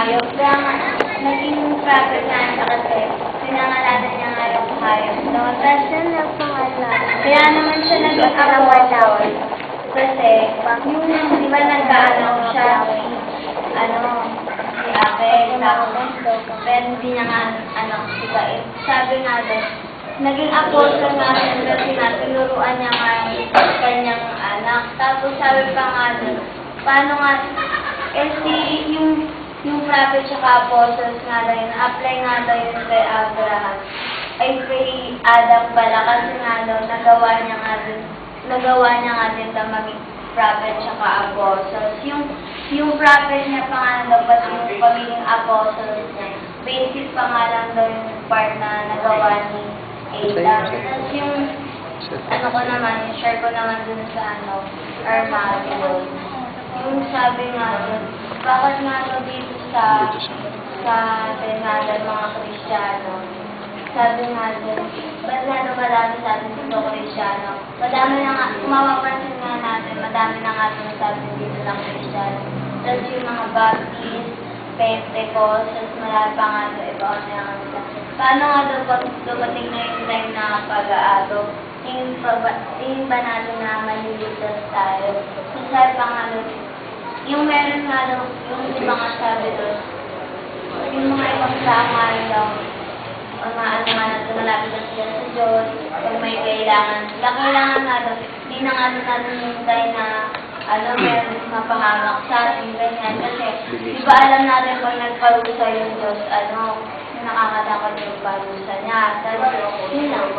hayop. Kaya nga, naging prophet nga siya kasi pinangalanan niya nga yung hayop doon. Tapos yun lang pangalan. Kaya naman siya nag-apostol. Kasi, yung di ba nagkaano siya, si Abel, tapos, pero hindi niya nga anak si Cain. Sabi nga doon, naging apostol nga rin kasi nga, tinuruan niya nga yung kanyang anak. Tapos sabi pa nga doon, paano nga, yung prophet tsaka apostles nga rin, apply nga daw yun kay Abraham. Ay kay Adam pala kasi nga daw, nagawa niya nga din na maging prophet tsaka apostles. Yung prophet niya pa nga daw, pati yung pagiging apostles niya, basic pa nga lang daw yung part na nagawa ni Adam. Tapos yung, ko naman, share ko naman dun sa Armageddon. Yung sabi nga dun, bakit nga daw dito sa atin nga dun mga Kristiyano, sabi nga dun, ba't nga daw marami sa atin dito Kristiyano? Madami na nga, mapapansin nga natin, madami na nga sabi dito ng Kristiyano. Tapos yung mga Baptist, Pentecostals, marami pa nga daw, iba na nga nila. Paano nga daw pag dumating na yung time na pag-aato, tingin ba natin na maliligtas tayo? So sabi pa nga daw, yung meron nga daw, yung iba nga sabi doon, yung mga ibang tao nga daw, malapit na sila sa Diyos, kung may kailangan. Kailangan nga daw, hindi na nga natin hintay na meron mapahamak sa atin, ganyan. Kasi, di ba alam natin pag nagparusa yung Diyos, nakakatakot yung parusa niya. Tapos, yun lang.